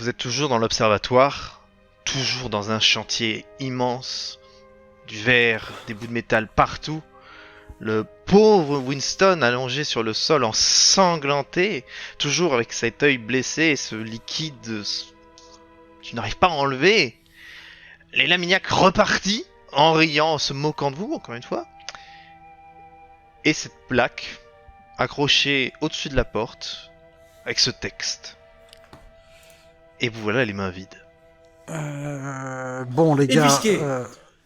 Vous êtes toujours dans l'observatoire, toujours dans un chantier immense, du verre, des bouts de métal partout. Le pauvre Winston allongé sur le sol ensanglanté, toujours avec cet œil blessé et ce liquide tu n'arrives pas à enlever. Les Lamignac repartis, en riant, en se moquant de vous, encore une fois. Et cette plaque, accrochée au-dessus de la porte, avec ce texte. Et vous voilà les mains vides. Bon, les gars... Ébusqué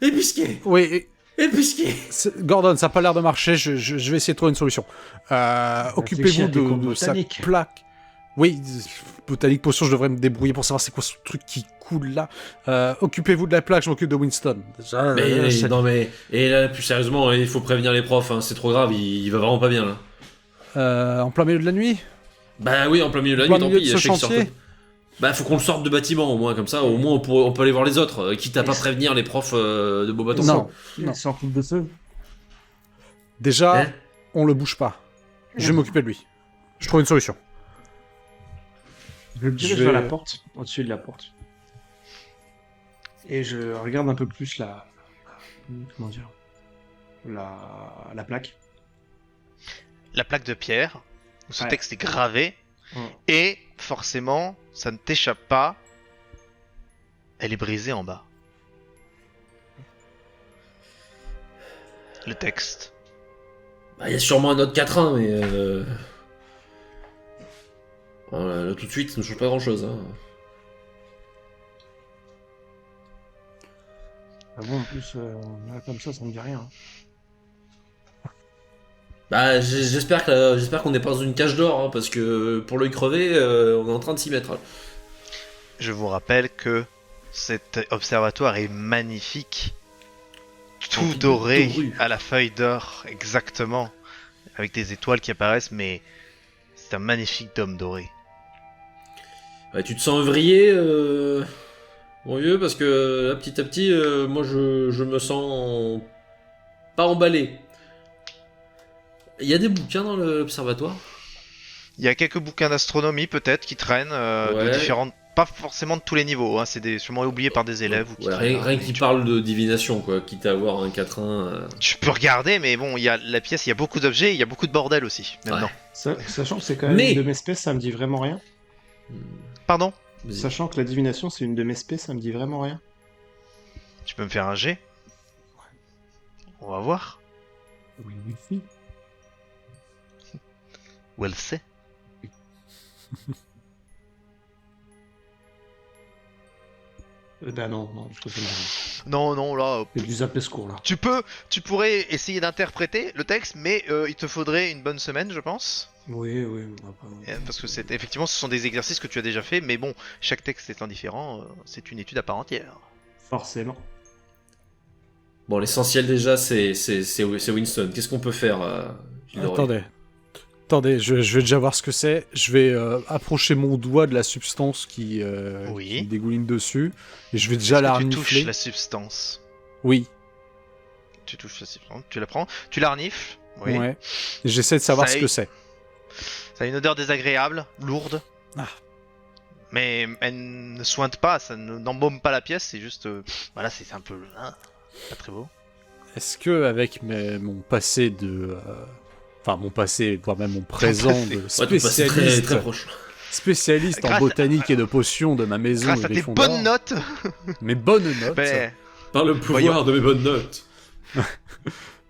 Ébusqué Oui, Ébusqué Gordon, ça n'a pas l'air de marcher, je vais essayer de trouver une solution. Occupez-vous de sa botanique. plaque. Oui, botanique potion, je devrais me débrouiller pour savoir c'est quoi ce truc qui coule là. Occupez-vous de la plaque, je m'occupe de Winston. Déjà, Non mais... Et là, plus sérieusement, il faut prévenir les profs, hein, c'est trop grave, il va vraiment pas bien là. en plein milieu de la nuit. Bah oui, en plein milieu de la En plein nuit, tant milieu pis, de ce je sais qu'ils sortent. chantier. Bah faut qu'on le sorte de bâtiment au moins, comme ça, au moins on peut aller voir les autres, quitte à pas prévenir les profs de Beaubaton. Non. C'est en coupe de feu. Déjà, Hein on le bouge pas. Je vais m'occuper de lui. Je trouve une solution. Je le dirige vais- vers la porte, au-dessus de la porte. Et je regarde un peu plus la... Comment dire la plaque. La plaque de pierre, où ce Ouais. texte est gravé, Mm. et forcément, ça ne t'échappe pas, elle est brisée en bas. Le texte. Bah y a sûrement un autre 4-1, mais... là, tout de suite, ça ne change pas grand-chose. Hein. Ah bon, en plus, là, comme ça me dit rien. Bah j'espère qu'on n'est pas dans une cage d'or, hein, parce que pour l'œil crevé, on est en train de s'y mettre. Je vous rappelle que cet observatoire est magnifique. Tout Rempli de doré dorures. à la feuille d'or, exactement. Avec des étoiles qui apparaissent, mais c'est un magnifique dôme doré. Ouais, tu te sens ouvrier, mon vieux, parce que là, petit à petit, moi je me sens pas emballé. Il y a des bouquins dans l'observatoire? Il y a quelques bouquins d'astronomie peut-être qui traînent de Ouais. différentes, pas forcément de tous les niveaux, hein, c'est sûrement oublié par des élèves ou qui Ouais, traînent, rien mais qui parle de divination, quoi, quitte à avoir un 4-1. Tu peux regarder, mais bon, il y a la pièce, il y a beaucoup d'objets, il y a beaucoup de bordel aussi maintenant. Sachant que c'est quand même Mais- une de mes spèces, ça me dit vraiment rien. Pardon, Vas-y. Sachant que la divination, c'est une de mes spèces, ça me dit vraiment rien. tu peux me faire un jet? On va voir. Oui, oui, oui. Où elle sait. Ben non, je trouve ça me dit rien. Non, non, là, C'est du zappé secours, là. tu pourrais essayer d'interpréter le texte, mais il te faudrait une bonne semaine, je pense. Oui, on va pas- Parce que c'est effectivement, ce sont des exercices que tu as déjà fait, mais bon, chaque texte étant différent, c'est une étude à part entière. Forcément. Bon, l'essentiel déjà, c'est Winston. Qu'est-ce qu'on peut faire Gilderoy Attendez, je vais déjà voir ce que c'est. Je vais approcher mon doigt de la substance qui dégouline dessus. Et je vais déjà la Est-ce que tu renifler. touches la substance. Oui, Tu touches la substance, tu la prends, tu la renifles. Oui. ouais. Et j'essaie de savoir Ça ce y- que c'est. Ça a une odeur désagréable, lourde. Ah. Mais elle ne sointe pas, ça n'embaume pas la pièce, c'est juste. Voilà, c'est un peu. Hein, pas très beau. Est-ce que avec mon passé de... Enfin, mon passé, voire même mon présent passé. de Ouais, ton passé spécialiste, très proche. spécialiste en Grâce à- botanique et de potions de ma maison Grâce et à des tes fonds bonnes d'or, notes, mes bonnes notes, ben, Par le pouvoir de mes bonnes notes.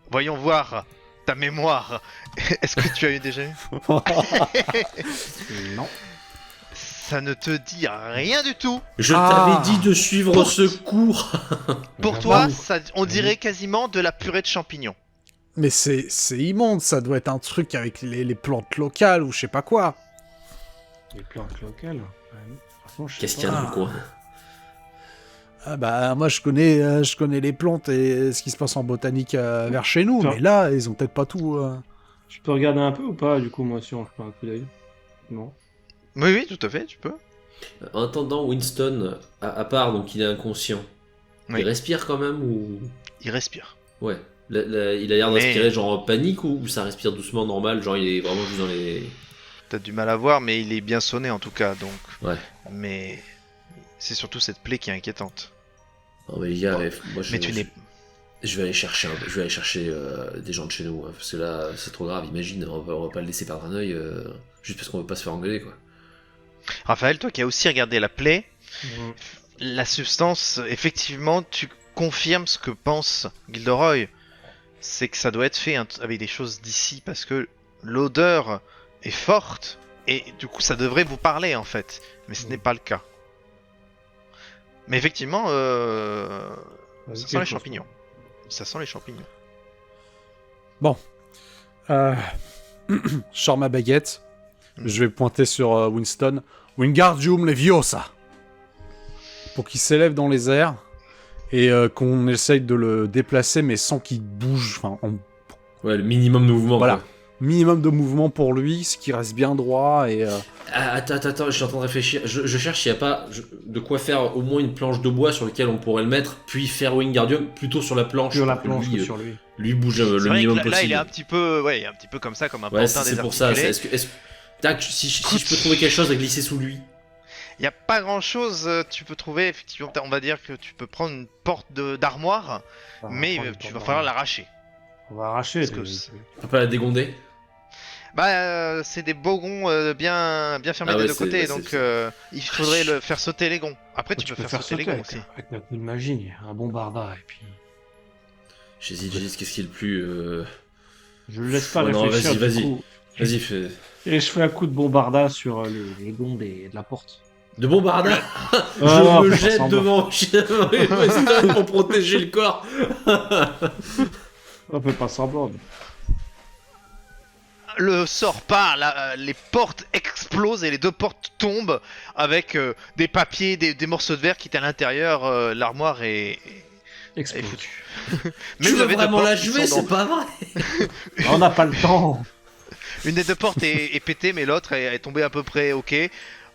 voyons voir ta mémoire. Est-ce que tu as eu déjà eu Non. Ça ne te dit rien du tout. Je Ah. t'avais dit de suivre Pour- ce cours. Pour Ah toi, bon on dirait quasiment de la purée de champignons. Mais c'est immonde, ça doit être un truc avec les plantes locales ou je sais pas quoi. Les plantes locales. Ouais, franchement, je sais Qu'est-ce pas. qu'il y a dans le Ah. coin Ah bah moi je connais les plantes et ce qui se passe en botanique vers chez nous, Attends. mais là ils ont peut-être pas tout... Je peux regarder un peu ou pas, du coup, moi, si on fait un coup d'œil? Non. Oui, oui, tout à fait, tu peux. En attendant, Winston, à part, donc il est inconscient. Oui. Il respire quand même ou... Il respire. Ouais. Il a l'air Mais- d'inspirer genre en panique ou ça respire doucement, normal, genre il est vraiment juste dans les... T'as du mal à voir, mais il est bien sonné en tout cas, donc. Ouais. Mais C'est surtout cette plaie qui est inquiétante. Non mais les gars, moi Mais tu n'es... je vais aller chercher, des gens de chez nous, hein, parce que là c'est trop grave. Imagine, on va pas le laisser perdre un œil juste parce qu'on veut pas se faire engueuler quoi. Raphaël, toi qui as aussi regardé la plaie, la substance, effectivement, tu confirmes ce que pense Gilderoy. C'est que ça doit être fait avec des choses d'ici, parce que l'odeur est forte, et du coup ça devrait vous parler en fait, mais ce n'est pas le cas. Mais effectivement, ça sent les champignons. Ça sent les champignons. Bon. Je sors ma baguette. Je vais pointer sur Winston. Wingardium Leviosa. Pour qu'il s'élève dans les airs et qu'on essaye de le déplacer, mais sans qu'il bouge. Enfin, Ouais, le minimum de mouvement. Voilà. Quoi. Minimum de mouvement pour lui, ce qui reste bien droit et... Attends, je suis en train de réfléchir. Je cherche s'il n'y a pas de quoi faire au moins une planche de bois sur laquelle on pourrait le mettre, puis faire Wingardium plutôt sur la planche. Sur la pour que planche lui, que sur lui. Lui bouge le C'est vrai minimum que possible. là, il est un petit peu comme ça, comme un Ouais, pantin c'est pour ça. désarticulé. Tac, si je peux trouver quelque chose à glisser sous lui. Il n'y a pas grand chose, tu peux trouver, effectivement, on va dire que tu peux prendre une porte d'armoire, mais tu vas falloir l'arracher. On va arracher. Parce que On peut pas la dégonder. Bah, c'est des beaux gonds bien fermés Ah ouais, des deux c'est- côtés, ouais, donc c'est- il faudrait le faire sauter les gonds. Après, tu peux faire sauter les gonds aussi. avec notre coup de magie, un bon barda, et puis... J'hésite, qu'est-ce qui est le plus... Je le laisse pas Ouais, non, réfléchir. vas-y, du coup. Vas-y, fais... Et je fais un coup de bombarda sur les gonds de la porte. De bombarda. Je non, me pas jette semblant. devant Winston pour protéger le corps. On peut pas semblant. Le sort part, les portes explosent et les deux portes tombent avec des papiers, des morceaux de verre qui étaient à l'intérieur. L'armoire est foutue. Tu veux vous avez deux vraiment portes la qui jouer, sont c'est dans- pas vrai. On n'a pas le temps. Une des deux portes est pétée, mais l'autre est tombée à peu près ok.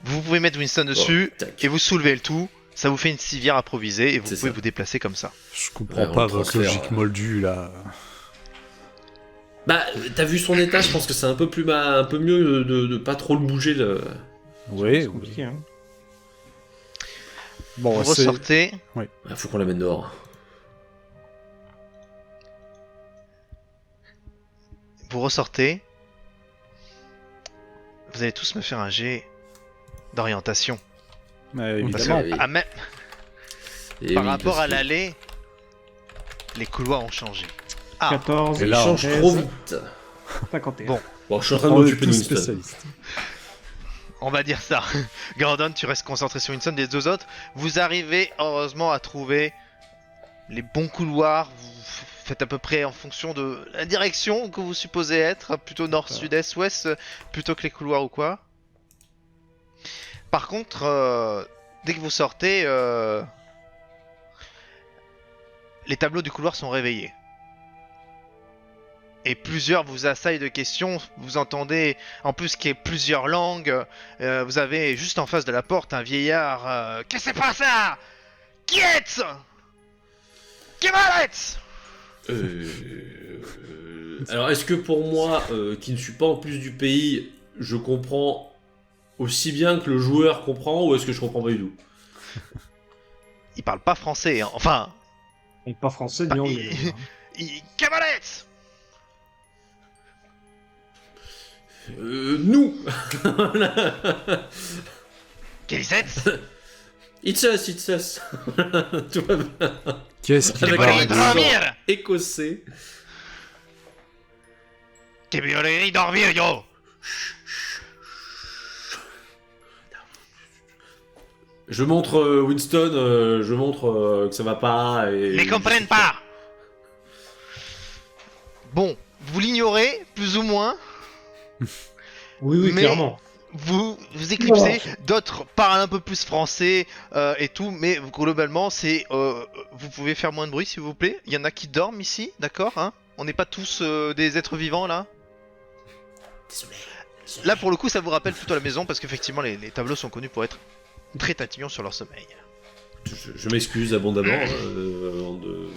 Vous pouvez mettre Winston dessus tac. et vous soulevez le tout. Ça vous fait une civière improvisée et vous C'est pouvez ça. vous déplacer comme ça. Je comprends Ouais, pas on votre transfère, logique moldue, là. Bah, t'as vu son état, je pense que c'est un peu mieux de pas trop le bouger. Oui, C'est compliqué, hein. Bon, Vous c'est... ressortez. Faut qu'on l'amène dehors. Vous ressortez. Vous allez tous me faire un jet d'orientation. Parce évidemment. que, oui. par rapport à l'allée, les couloirs ont changé. Ah, 14, Et Il là, change 13, trop vite. 51. Bon. Bon, je suis en train de On est m'occuper de tous Winston. spécialistes. on va dire ça. Gordon, tu restes concentré sur Winston. Des deux autres, vous arrivez heureusement à trouver les bons couloirs. Vous faites à peu près en fonction de la direction que vous supposez être, plutôt nord, sud, est, ouest, plutôt que les couloirs ou quoi. Par contre, dès que vous sortez, les tableaux du couloir sont réveillés. Et plusieurs vous assaillent de questions. Vous entendez, en plus qu'il y ait plusieurs langues. Vous avez juste en face de la porte un vieillard. Qu'est-ce que c'est pas ça? Qui est-ce? Qui est-ce? Alors, est-ce que pour moi, qui ne suis pas en plus du pays, je comprends aussi bien que le joueur comprend, ou est-ce que je comprends pas du tout? Il parle pas français, hein. Enfin, Et pas français ni anglais. d'ailleurs, hein. Cavalette. Nous. Qu'est-ce que It's us. Tout va bien. Qu'est-ce qu'il Avec va un voulez accent dormir? écossais. Che voulez dormir, yo? Je montre Winston, je montre que ça va pas. Et Les comprennent pas. Bon, vous l'ignorez, plus ou moins. Oui, Mais- clairement. Vous éclipsez, d'autres parlent un peu plus français et tout, mais globalement, c'est. Vous pouvez faire moins de bruit, s'il vous plaît. Il y en a qui dorment ici, d'accord, hein? On n'est pas tous des êtres vivants là. Là, pour le coup, ça vous rappelle plutôt la maison parce qu'effectivement, les tableaux sont connus pour être très tatillons sur leur sommeil. Je m'excuse abondamment. Avant de...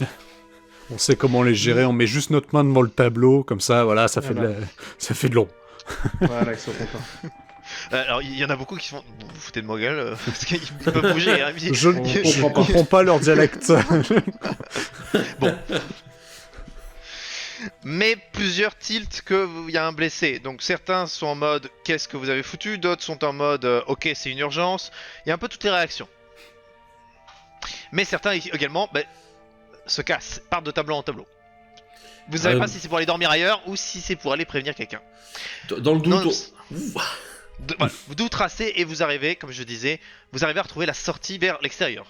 On sait comment les gérer, on met juste notre main devant le tableau, comme ça, voilà, ça fait Voilà. ça fait de l'ombre. Voilà, ils sont contents. Alors, il y en a beaucoup qui font. Vous vous foutez de ma gueule, parce qu'ils peuvent bouger. Hein, Je ne comprends pas leur dialecte. Mais plusieurs tiltent qu'il y a un blessé. Donc certains sont en mode qu'est-ce que vous avez foutu, d'autres sont en mode ok c'est une urgence. Il y a un peu toutes les réactions. Mais certains également se cassent, partent de tableau en tableau. Vous savez pas si c'est pour aller dormir ailleurs ou si c'est pour aller prévenir quelqu'un. Dans le doute, Voilà, vous tracez et vous arrivez, comme je disais, vous arrivez à retrouver la sortie vers l'extérieur.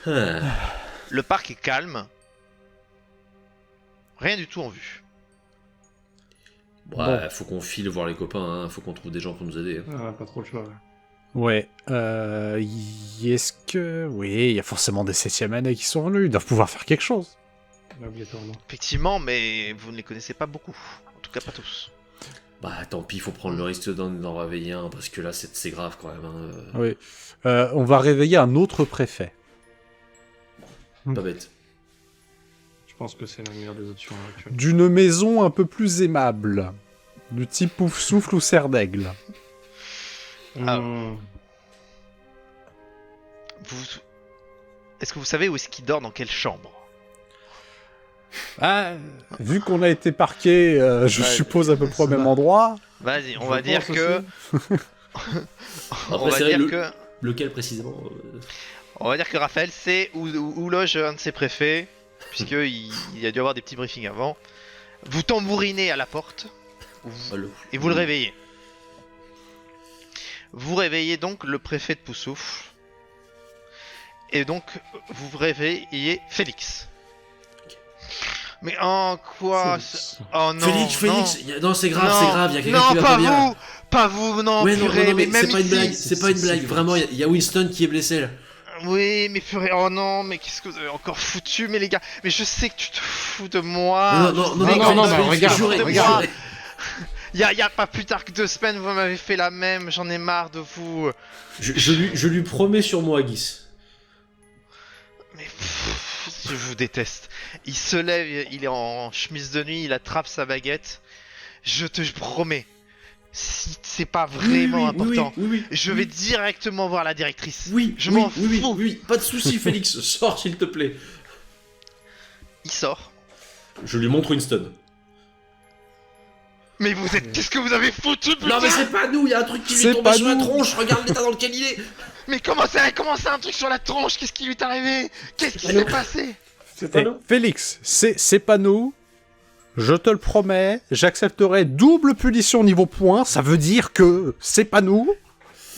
Le parc est calme. Rien du tout en vue. Ouais, faut qu'on file voir les copains, hein. Faut qu'on trouve des gens pour nous aider. Pas trop le choix. Ouais. Est-ce que... Oui, il y a forcément des 7e années qui sont venus. Ils doivent pouvoir faire quelque chose. Obligatoirement. Effectivement, mais vous ne les connaissez pas beaucoup. En tout cas, pas tous. Bah tant pis, faut prendre le risque d'en réveiller un, parce que là c'est grave quand même. Hein. Oui. On va réveiller un autre préfet. Pas bête. Je pense que c'est la meilleure des options actuelles. D'une maison un peu plus aimable. Du type Pouf Souffle ou Serre d'Aigle. Ah. Hmm. Est-ce que vous savez où est-ce qu'il dort, dans quelle chambre? Ah, vu qu'on a été parqué, je suppose à peu près au même endroit. Vas-y, on Je va dire pense que... on Après, va c'est dire vrai, que... Lequel précisément On va dire que Raphaël sait où loge un de ses préfets, puisqu'il a dû avoir des petits briefings avant. Vous tambourinez à la porte, et vous le réveillez. Vous réveillez donc le préfet de Poussoufle. Et donc, vous réveillez Félix. Mais en quoi Oh non, Félix, non c'est grave, non, c'est grave, il y a quelqu'un non, qui va pas pas bien. vous, pas vous, non, Ouais, purée, non, mais même c'est pas une ici. blague, c'est pas une blague, vraiment, il y a Winston qui est blessé là. Oui, mais purée, oh non, mais qu'est-ce que vous avez encore foutu, mais les gars, mais je sais que tu te fous de moi. Non, regarde, regarde. Y a pas plus tard que 2 semaines, vous m'avez fait la même, j'en ai marre de vous. Je lui promets sur moi, Guis. Mais je vous déteste. Il se lève, il est en chemise de nuit, il attrape sa baguette. Je te promets, si c'est pas vraiment important, je vais directement voir la directrice. Je m'en fous. Oui, pas de soucis, Félix, sors s'il te plaît. Il sort. Je lui montre Winston. Mais vous êtes... Qu'est-ce que vous avez foutu, putain? Non mais c'est pas nous, il y a un truc qui lui est tombé sur la tronche, regarde l'état dans lequel il est. Mais comment ça un truc sur la tronche? Qu'est-ce qui lui est arrivé? Qu'est-ce qui s'est passé? C'est pas Eh, nous. Félix, c'est pas nous. Je te le promets, j'accepterai double punition niveau point. Ça veut dire que c'est pas nous.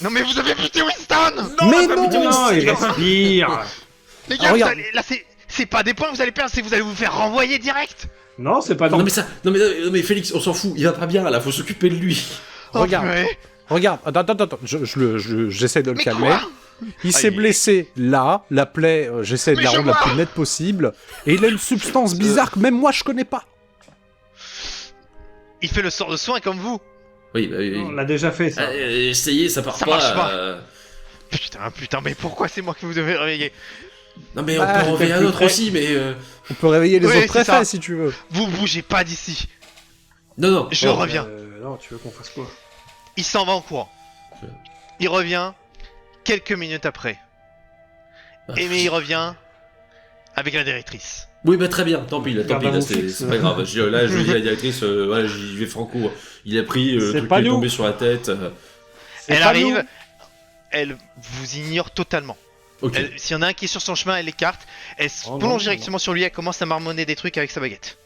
Non mais vous avez buté Winston! Mais non, Non, il respire. Les gars, regarde. là c'est pas des points que vous allez perdre, c'est que vous allez vous faire renvoyer direct! Non, c'est pas nous. Non mais Félix, on s'en fout, il va pas bien là, faut s'occuper de lui. Regarde. Oh, purée. Regarde, attends, j'essaie de le Mais calmer. quoi? Il s'est blessé là, la plaie, j'essaie de Mais la je rendre la vois. plus nette possible. Et il a une substance bizarre que même moi je connais pas. Il fait le sort de soin comme vous! Oui, bah oui. On l'a déjà fait, ça. Essayez, ça part Ça pas. marche pas. Putain, mais pourquoi c'est moi que vous devez réveiller? Non mais on Bah, peut en réveiller un plus autre près. aussi, mais... On peut réveiller les Oui, autres c'est préfets ça. si tu veux. Vous bougez pas d'ici. Non. Je Oh, reviens. Non, tu veux qu'on fasse quoi? Il s'en va en courant. Il revient quelques minutes après. Mais il revient avec la directrice. Oui, bah très bien, tant pis, là, Garde à vous c'est fixe. pas grave. Là, je dis à la directrice, ouais, j'y vais franco. Il a pris, le C'est truc pas lui est nous. tombé sur la tête. Elle pas arrive, nous. elle vous ignore totalement. Ok. S'il y en a un qui est sur son chemin, elle l'écarte. Elle se Oh plonge non, directement sur lui, elle commence à marmonner des trucs avec sa baguette.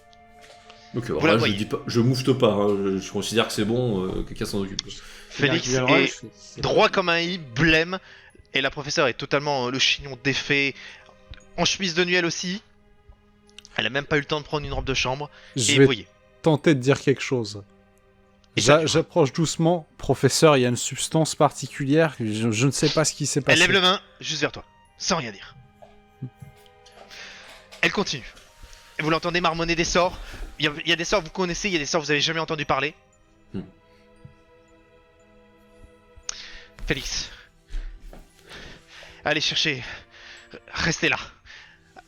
Donc, Vous voilà, la je voyez. dis pas, je moufte pas, hein, je considère que c'est bon, quelqu'un s'en occupe. Félix est droit comme un i, blême. Et la professeure est totalement le chignon défait, en chemise de nuit elle aussi. Elle a même pas eu le temps de prendre une robe de chambre. Je Et vais vous voyez. tenter de dire quelque chose. Et ça dure. J'approche doucement. Professeur, il y a une substance particulière. Je ne sais pas ce qui s'est Elle passé. lève le main juste vers toi, sans rien dire. Elle continue. Et vous l'entendez marmonner des sorts. Il y a des sorts que vous connaissez, il y a des sorts que vous avez jamais entendu parler. Hmm. Félix. Allez chercher. Restez là.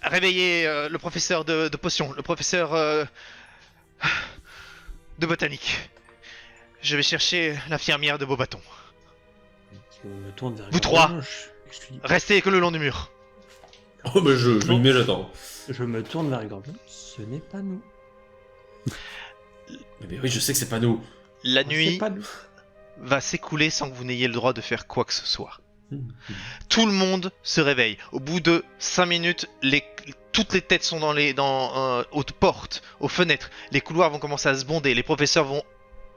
Réveillez le professeur de potions, le professeur de botanique. Je vais chercher l'infirmière de Beaubaton. Je me tourne vers Vous trois. Gordon, je lui dis- Restez que le long du mur. Oh, bah je lui mets, j'attends. Je me tourne vers Gordon. Ce n'est pas nous. Mais oui, je sais que c'est pas nous. La C'est nuit pas nous. va s'écouler sans que vous n'ayez le droit de faire quoi que ce soit. Hmm. Tout le monde se réveille. Au bout de 5 minutes, toutes les têtes sont aux portes, aux fenêtres. Les couloirs vont commencer à se bonder. Les professeurs vont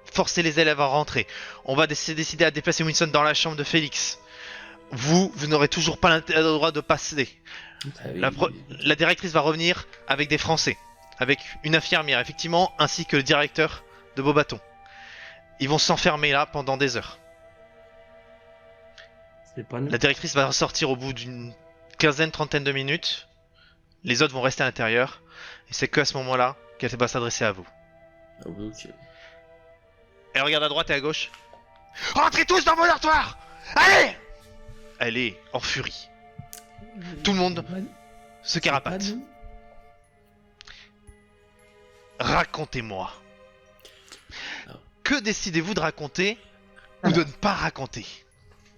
forcer les élèves à rentrer. On va décider à déplacer Winston dans la chambre de Félix. Vous n'aurez toujours pas le droit de passer. Ah oui. La directrice va revenir avec des Français, avec une infirmière, effectivement, ainsi que le directeur de Beaubaton. Ils vont s'enfermer là pendant des heures. C'est pas nous. La directrice va ressortir au bout d'une trentaine de minutes. Les autres vont rester à l'intérieur. Et c'est qu'à ce moment-là qu'elle va s'adresser à vous. Ah oui, ok. Elle regarde à droite et à gauche. Rentrez tous dans vos dortoirs! Allez! Elle est en furie. Tout le monde se carapate. Racontez-moi. Que décidez-vous de raconter ou de ne pas raconter?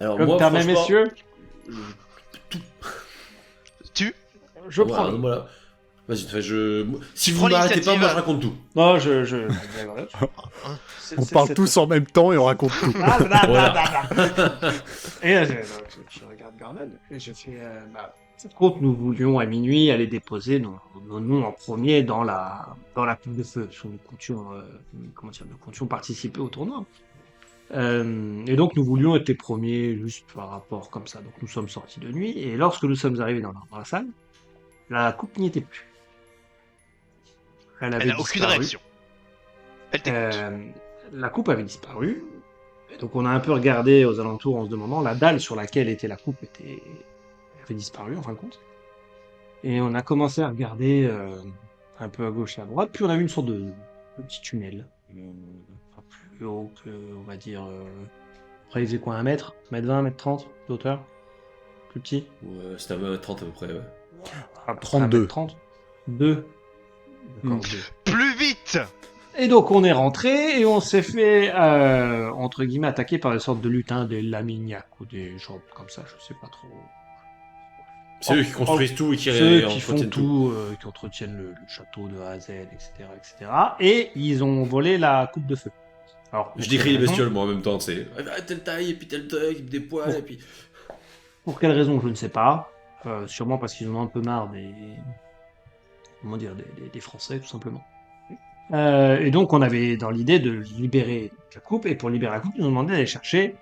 Alors, Comme moi, permet, franchement, messieurs, Tu je voilà, prends. voilà. Vas-y, enfin, si Prends vous m'arrêtez pas, l'initiative. moi je raconte tout. Non, On parle tous en même temps et on raconte tout. Et je regarde Gordon et je fais. Par contre, nous voulions à minuit aller déposer nos noms en premier dans la coupe de feu. Parce que nous comptions, nous comptions participer au tournoi. Et donc nous voulions être les premiers juste par rapport comme ça. Donc nous sommes sortis de nuit et lorsque nous sommes arrivés dans la salle, la coupe n'y était plus. Elle avait Elle n'a aucune disparu. réaction. Elle t'écoute. La coupe avait disparu. Et donc on a un peu regardé aux alentours en se demandant la dalle sur laquelle était la coupe avait disparu en fin de compte. Et on a commencé à regarder un peu à gauche et à droite, puis on a vu une sorte de petit tunnel. Pas plus haut que, on va dire... Après il faisait quoi, 1 mètre 1m20, 1m30 d'auteur? Plus petit? Ouais, c'était à 1m30 à peu près, ouais. À peu près 32. 1m30. 2. D'accord, 2. Plus vite! Et donc on est rentré et on s'est fait entre guillemets attaquer par des sortes de lutins, des lamignacs ou des gens comme ça, je sais pas trop. C'est eux qui construisent tout et qui Ceux qui font entretiennent tout, qui entretiennent le château de A à Z, etc., etc. Et ils ont volé la coupe de feu. Alors, Je pour décris quelle les raison bestioles, moi, en même temps, c'est telle taille, et puis telle taille, des poils, Bon. et puis... Pour quelle raison, je ne sais pas. Sûrement parce qu'ils en ont un peu marre comment dire, des Français, tout simplement. Et donc, on avait dans l'idée de libérer la coupe, et pour libérer la coupe, ils nous ont demandé d'aller chercher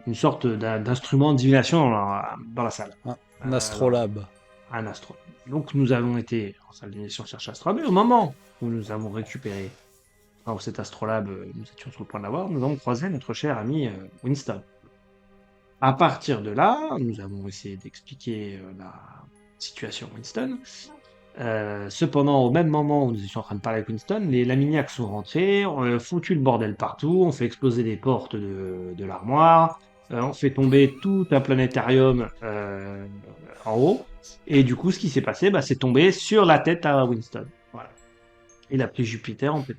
une sorte d'instrument de divination dans la salle. Un astrolabe. Un astrolabe. Donc, nous avons été en salle d'initiation chercher astrolabe, et au moment où nous avons récupéré cet astrolabe, nous étions sur le point de l'avoir, nous avons croisé notre cher ami Winston. À partir de là, nous avons essayé d'expliquer la situation à Winston. Cependant, au même moment où nous étions en train de parler avec Winston, les Laminiacs sont rentrés, ont foutu le bordel partout, on fait exploser des portes de l'armoire, on fait tomber tout un planétarium en haut, et du coup, ce qui s'est passé, c'est tombé sur la tête à Winston. Voilà. Il a pris Jupiter en fait.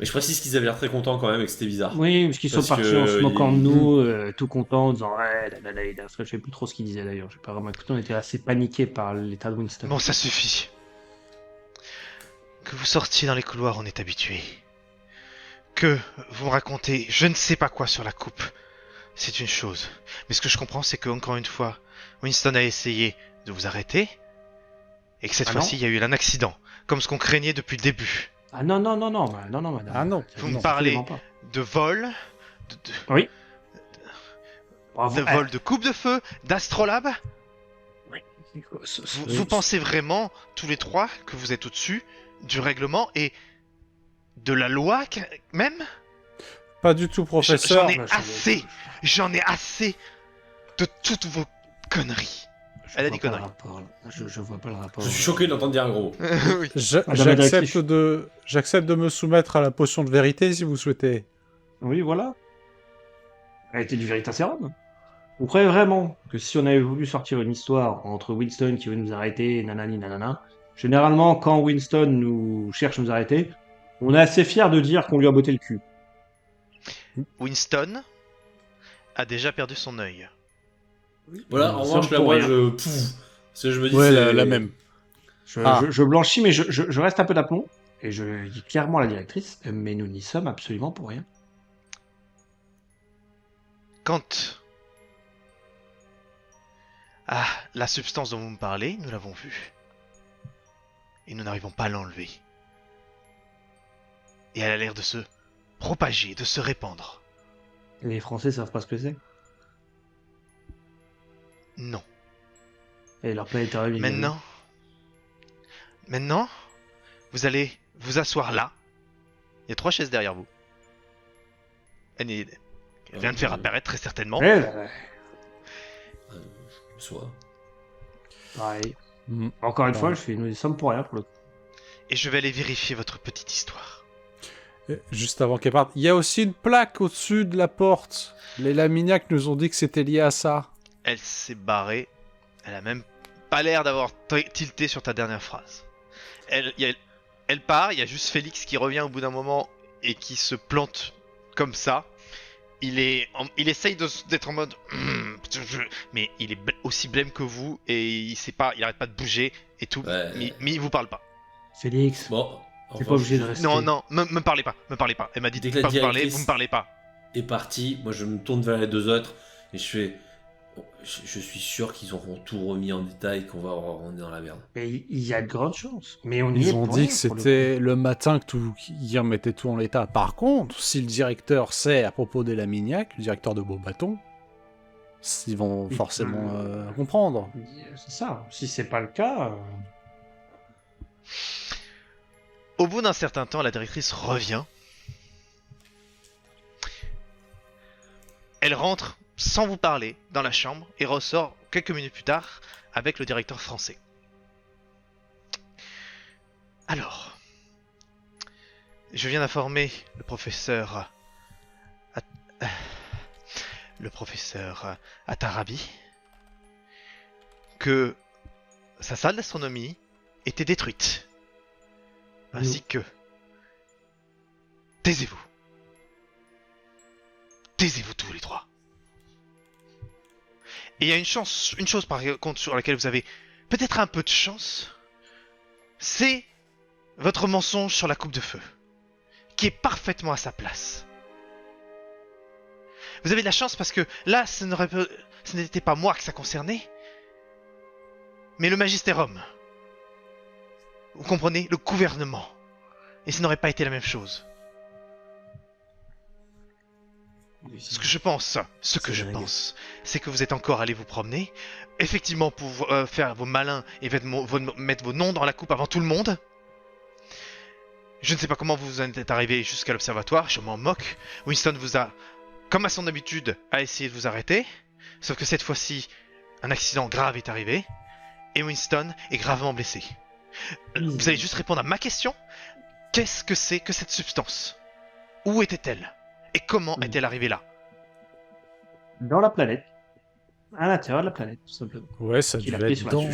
Mais je précise qu'ils avaient l'air très contents quand même et que c'était bizarre. Oui, parce qu'ils sont Parce partis que en se moquant de il- nous, tout contents, en disant ouais, je sais plus trop ce qu'ils disaient d'ailleurs, j'ai pas vraiment écouté, on était assez paniqués par l'état de Winston. Bon, ça suffit. Que vous sortiez dans les couloirs, on est habitué. Que vous me racontez je ne sais pas quoi sur la coupe, c'est une chose. Mais ce que je comprends, c'est que encore une fois, Winston a essayé de vous arrêter, et que cette Ah non. fois-ci, il y a eu un accident, comme ce qu'on craignait depuis le début. Ah non, madame. Ah non. Vous me Non, parlez absolument pas. de vol, Oui. Bravo. de vol de coupe de feu, d'astrolabe. Vous pensez vraiment, tous les trois, que vous êtes au-dessus du règlement et de la loi même? Pas du tout, J'en professeur. ai assez. J'en ai assez de toutes vos conneries. Elle a dit conneries. Je vois pas le rapport. Je suis choqué d'entendre dire un gros mot. Oui. Madame la directrice. J'accepte de me soumettre à la potion de vérité si vous souhaitez. Oui, voilà. Elle était du Veritaserum. Vous croyez vraiment que si on avait voulu sortir une histoire entre Winston qui veut nous arrêter, nanani nanana, généralement quand Winston nous cherche à nous arrêter, on est assez fier de dire qu'on lui a botté le cul. Winston a déjà perdu son œil. Voilà, en Nous revanche, sommes là, pour moi, rien. parce que je me dis, Ouais, c'est la même. Je, je blanchis, mais je reste un peu d'aplomb. Et je dis clairement à la directrice, mais nous n'y sommes absolument pour rien. Quand... Ah, la substance dont vous me parlez, nous l'avons vue. Et nous n'arrivons pas à l'enlever. Et elle a l'air de se propager, de se répandre. Les Français savent pas ce que c'est. Non. Et leur planétarium, ils viennent Maintenant, vous allez vous asseoir là. Il y a 3 chaises derrière vous. Elle vient de faire apparaître très certainement. d'où. Ouais, bah, soit. pareil. Mm. Encore une Ouais. fois, je fais, nous n'y sommes pour rien pour le coup. Et je vais aller vérifier votre petite histoire. Juste avant qu'elle parte, il y a aussi une plaque au-dessus de la porte. Les Lamignac nous ont dit que c'était lié à ça. Elle s'est barrée. Elle a même pas l'air d'avoir tilté sur ta dernière phrase. Elle part, il y a juste Félix qui revient au bout d'un moment et qui se plante comme ça. Il essaye d'être en mode... mais il est aussi blême que vous et il arrête pas de bouger et tout. Ouais. Mais il vous parle pas. Félix, Bon, t'es pas obligé de rester. Non, me parlez pas, me parlez pas. Elle m'a dit Dès de que la pas vous parler, directrice- vous me parlez pas. est parti. Moi, je me tourne vers les deux autres et je fais. Je suis sûr qu'ils auront tout remis en détail, on est dans la merde. Mais il y a de grandes chances. Mais on y est Ils ont pour dit rien, que pour le c'était le matin qu'ils remettaient tout en l'état. Par contre, si le directeur sait à propos des Lamignac, le directeur de Beaubaton, ils vont Il forcément peut- comprendre. coup. C'est ça. Si c'est pas le cas, Au bout d'un certain temps, la directrice revient. Elle rentre sans vous parler dans la chambre et ressort quelques minutes plus tard avec le directeur français. Alors, je viens d'informer le professeur Atarabi que sa salle d'astronomie était détruite. Ainsi que... Taisez-vous. Taisez-vous tous les trois. Et il y a une chose par contre sur laquelle vous avez peut-être un peu de chance, c'est votre mensonge sur la coupe de feu, qui est parfaitement à sa place. Vous avez de la chance parce que là, ce n'était pas moi que ça concernait, mais le Magistérum. Vous comprenez? Le gouvernement. Et ce n'aurait pas été la même chose. Ce que je pense, c'est que vous êtes encore allé vous promener, effectivement pour faire vos malins et mettre vos noms dans la coupe avant tout le monde. Je ne sais pas comment vous en êtes arrivé jusqu'à l'observatoire, je m'en moque. Winston vous a, comme à son habitude, a essayé de vous arrêter, sauf que cette fois-ci, un accident grave est arrivé, et Winston est gravement blessé. Vous allez juste répondre à ma question. Qu'est-ce que c'est que cette substance? Où était-elle? Et comment est-elle arrivée là? dans la planète. À l'intérieur de la planète, tout simplement. Ouais, ça Qu'il a devait pris être sur la dans...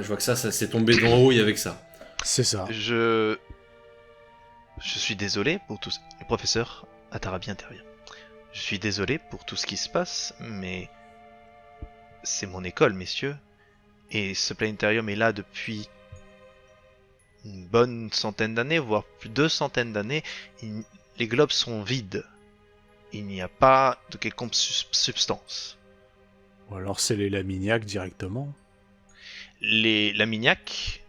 Je vois que ça s'est tombé d'en haut, il y avait que ça. C'est ça. Je suis désolé pour tout... Le professeur Atarabi intervient. Je suis désolé pour tout ce qui se passe, mais... C'est mon école, messieurs. Et ce planétarium est là depuis... une bonne centaine d'années, voire plus de 200 d'années. Les globes sont vides. Il n'y a pas de quelconque substance. Ou alors c'est les Lamignac directement. Les Lamignac,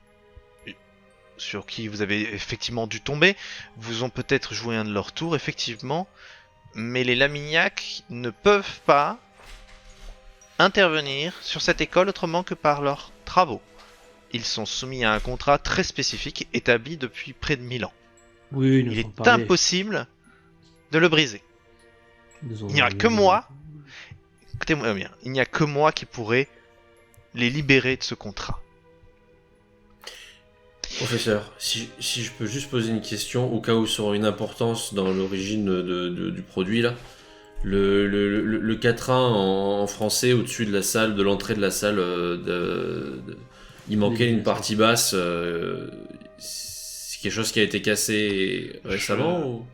sur qui vous avez effectivement dû tomber, vous ont peut-être joué un de leurs tours, effectivement, mais les Lamignac ne peuvent pas intervenir sur cette école autrement que par leurs travaux. Ils sont soumis à un contrat très spécifique établi depuis près de 1000 ans. Oui, ils nous Il ont est parlé. impossible de le briser. Ils nous ont- Il n'y a que moi. Écoutez-moi bien, il n'y a que moi qui pourrais les libérer de ce contrat. Professeur, si je peux juste poser une question, au cas où ça aura une importance dans l'origine du produit là. Le quatrain en français au-dessus de la salle, de l'entrée de la salle, il manquait une partie basse. C'est quelque chose qui a été cassé récemment ou...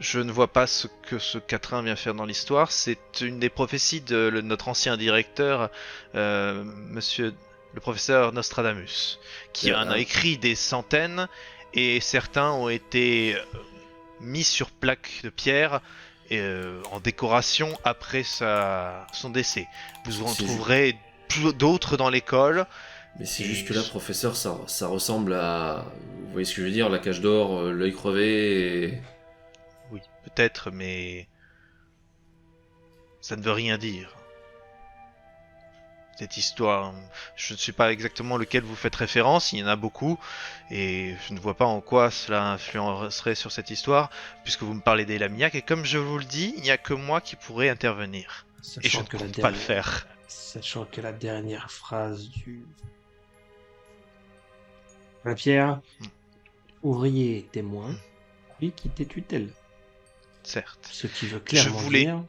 Je ne vois pas ce que ce quatrain vient faire dans l'histoire. C'est une des prophéties de notre ancien directeur, monsieur le professeur Nostradamus, qui en a écrit des centaines, et certains ont été mis sur plaques de pierre en décoration après son décès. Vous en trouverez d'autres dans l'école. Mais c'est juste que là, professeur, ça ressemble à... Vous voyez ce que je veux dire? La cage d'or, l'œil crevé et... Oui, peut-être, mais... ça ne veut rien dire. Cette histoire, je ne sais pas exactement lequel vous faites référence, il y en a beaucoup, et je ne vois pas en quoi cela influencerait sur cette histoire, puisque vous me parlez des Lamignac, et comme je vous le dis, il n'y a que moi qui pourrais intervenir. Et je ne compte pas le faire. Sachant que la dernière phrase du... La pierre, ouvrier témoin, lui qui t'est tutelle. Certes. Ce qui veut clairement dire...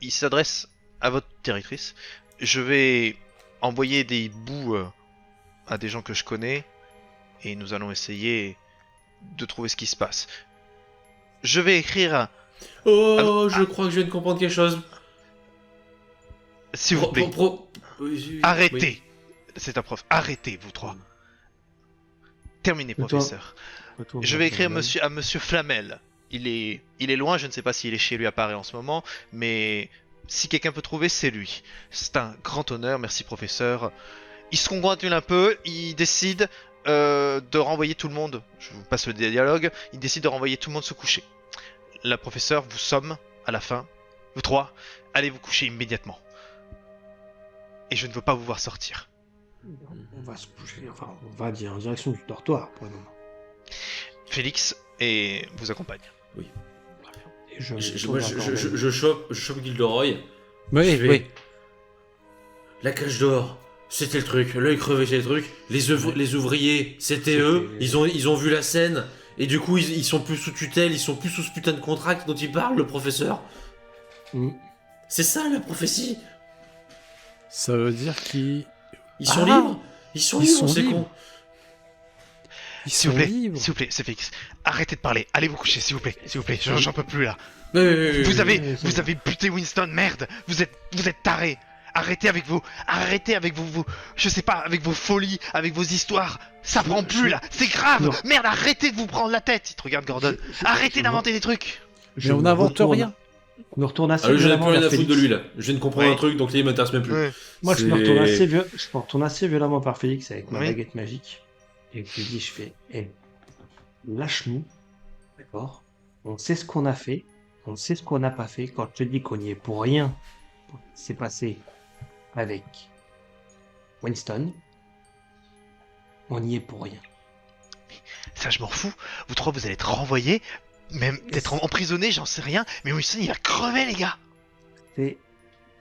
Il s'adresse à votre directrice. Je vais envoyer des bouts à des gens que je connais, et nous allons essayer de trouver ce qui se passe. Je vais écrire... Oh, je crois que je viens de comprendre quelque chose. S'il vous plaît, arrêtez. Oui. C'est un prof. Arrêtez, vous trois. Terminez, professeur. Je vais écrire à monsieur Flamel. Il est loin, je ne sais pas s'il est chez lui à Paris en ce moment, mais si quelqu'un peut trouver, c'est lui. C'est un grand honneur, merci professeur. Il se congratule un peu, il décide de renvoyer tout le monde, je vous passe le dialogue, il décide de renvoyer tout le monde se coucher. La professeure vous somme à la fin, vous trois, allez vous coucher immédiatement. Et je ne veux pas vous voir sortir. On va se coucher, enfin, on va dire en direction du dortoir pour le moment. Félix vous accompagne. Oui. Et je chope Gilderoy. Oui, oui. La cage d'or, c'était le truc. L'œil crevé, c'était le truc. Les ouvriers, c'était eux. Ils ont vu la scène. Et du coup, ils sont plus sous tutelle. Ils sont plus sous ce putain de contrat dont il parle, le professeur. C'est ça, la prophétie. Ça veut dire qu'ils... Ils sont libres. Ils sont libres, c'est con. S'il vous plaît, c'est Félix. Arrêtez de parler. Allez vous coucher, s'il vous plaît. J'en peux plus là. Vous avez buté Winston, merde. Vous êtes tarés. Arrêtez avec vos, je sais pas, avec vos folies, avec vos histoires. Ça prend plus là. C'est grave. Non. Merde, arrêtez de vous prendre la tête. Il te regarde, Gordon. Arrêtez d'inventer des trucs. Mais on n'invente rien. Je me retourne assez je n'ai plus rien à Félix. foutre de lui là. Je viens de comprendre un truc, donc il m'intéresse même plus. Ouais. Moi, je me retourne assez violemment par Félix avec ma baguette magique. Et je lui dis, lâche-nous, d'accord? On sait ce qu'on a fait, on sait ce qu'on n'a pas fait. Quand je te dis qu'on y est pour rien, c'est passé avec Winston, on y est pour rien. Ça, je m'en fous. Vous trois, vous allez être renvoyés, même peut-être emprisonnés, j'en sais rien. Mais Winston, il va crever, les gars. C'est